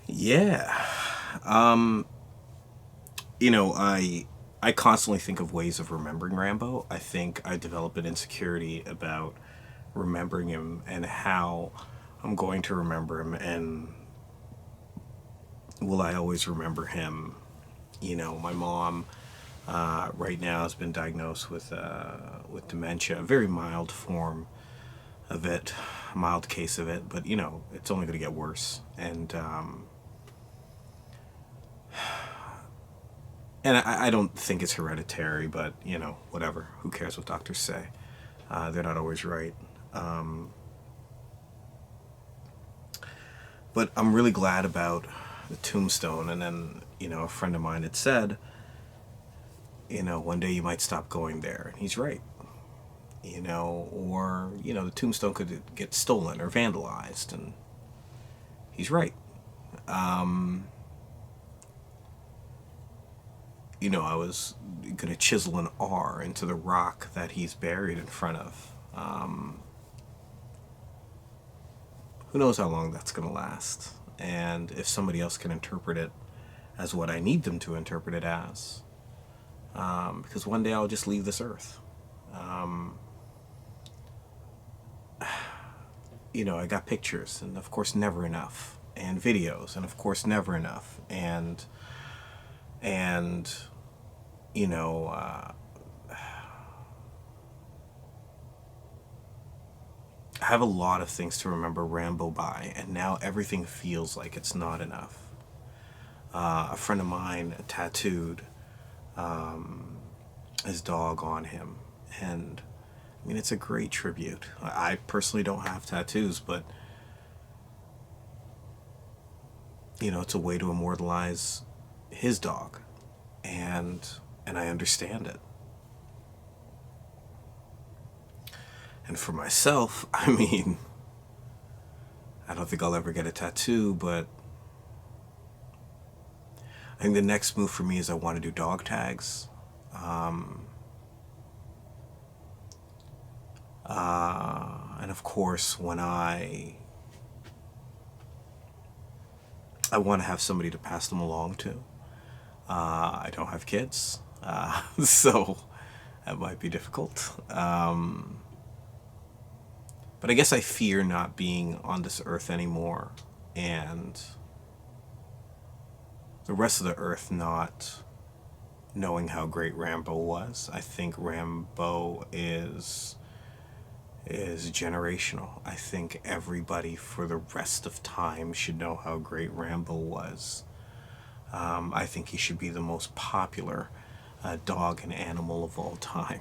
Yeah. Um, I constantly think of ways of remembering Rambo. I think I develop an insecurity about remembering him and how I'm going to remember him, and will I always remember him? My mom right now has been diagnosed with dementia, a very mild form of it, a mild case of it, but it's only going to get worse. And I don't think it's hereditary, but whatever. Who cares what doctors say? They're not always right. Um, but I'm really glad about the tombstone. And then, a friend of mine had said, one day you might stop going there. And he's right. Or, the tombstone could get stolen or vandalized. And he's right. Um, I was going to chisel an R into the rock that he's buried in front of. Who knows how long that's going to last? And if somebody else can interpret it as what I need them to interpret it as. Because one day I'll just leave this earth. Um, I got pictures, and of course, never enough, and videos, and of course, never enough, and you know, uh, I have a lot of things to remember Rambo by, and now everything feels like it's not enough. A friend of mine tattooed his dog on him, and I mean, it's a great tribute. I personally don't have tattoos, but it's a way to immortalize his dog, and I understand it. And for myself, I mean, I don't think I'll ever get a tattoo, but I think the next move for me is I want to do dog tags. Um, and of course, when I want to have somebody to pass them along to. I don't have kids, so that might be difficult. But I guess I fear not being on this earth anymore, and the rest of the earth not knowing how great Rambo was. I think Rambo is generational. I think everybody for the rest of time should know how great Rambo was. I think he should be the most popular dog and animal of all time.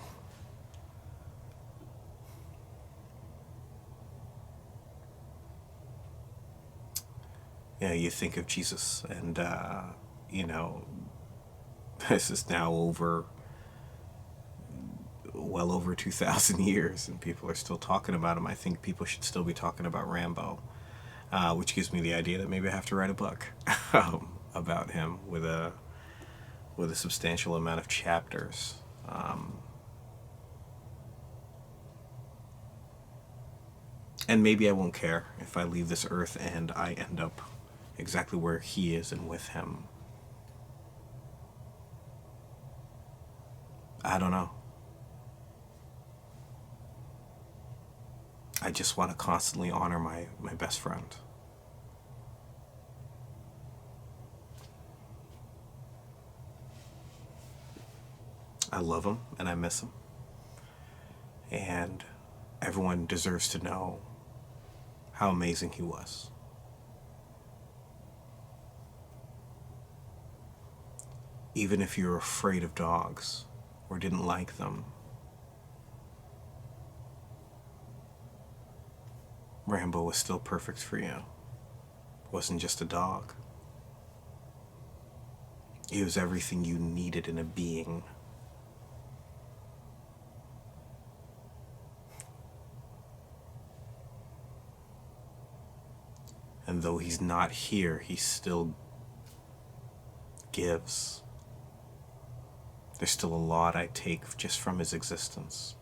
You think of Jesus, and you know, this is now well over 2,000 years, and people are still talking about him. I think people should still be talking about Rambo, which gives me the idea that maybe I have to write a book about him with a substantial amount of chapters. Um, and maybe I won't care if I leave this earth and I end up exactly where he is and with him. I don't know. I just want to constantly honor my best friend. I love him and I miss him. And everyone deserves to know how amazing he was. Even if you're afraid of dogs or didn't like them, Rambo was still perfect for you. Wasn't just a dog. He was everything you needed in a being. And though he's not here, he still gives. There's still a lot I take just from his existence.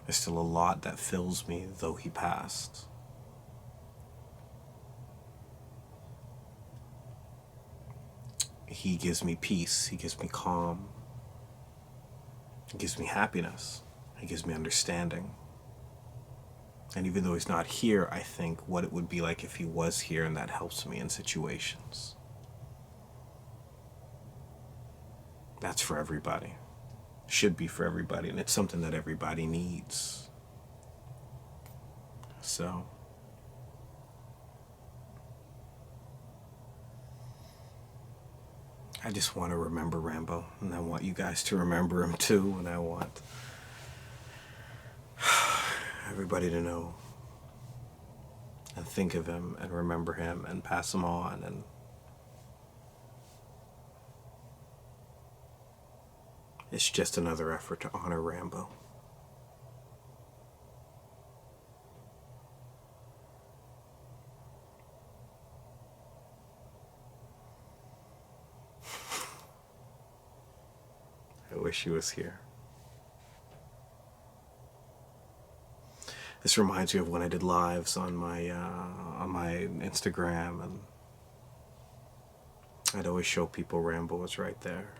There's still a lot that fills me, though he passed. he gives me peace, he gives me calm, he gives me happiness, he gives me understanding. And even though he's not here, I think what it would be like if he was here, and that helps me in situations. That's for everybody. Should be for everybody, and it's something that everybody needs. So I just want to remember Rambo, and I want you guys to remember him too, and I want everybody to know and think of him and remember him and pass him on. And it's just another effort to honor Rambo. I wish he was here. This reminds me of when I did lives on my Instagram, and I'd always show people Rambo was right there.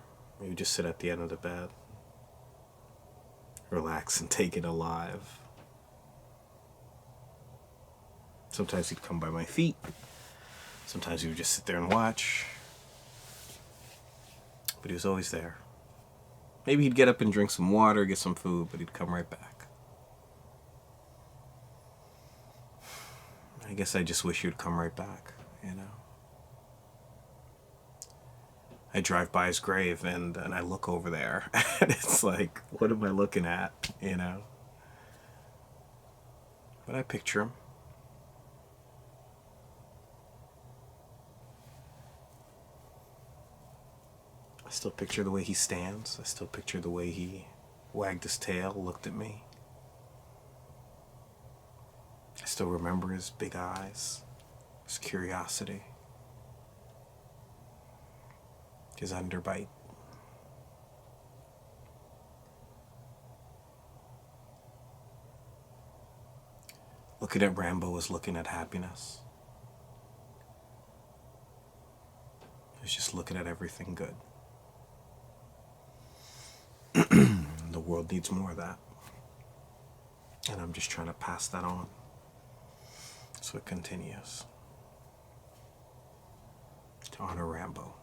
You just sit at the end of the bed, relax, and take it alive. Sometimes he'd come by my feet. Sometimes he would just sit there and watch. But he was always there. Maybe he'd get up and drink some water, get some food, but he'd come right back. I guess I just wish he would come right back, you know. I drive by his grave and I look over there and it's like, what am I looking at, you know? But I picture him. I still picture the way he stands. I still picture the way he wagged his tail, looked at me. I still remember his big eyes, his curiosity, his underbite. Looking at Rambo was looking at happiness. He was just looking at everything good. The world needs more of that. And I'm just trying to pass that on so it continues. To honor Rambo.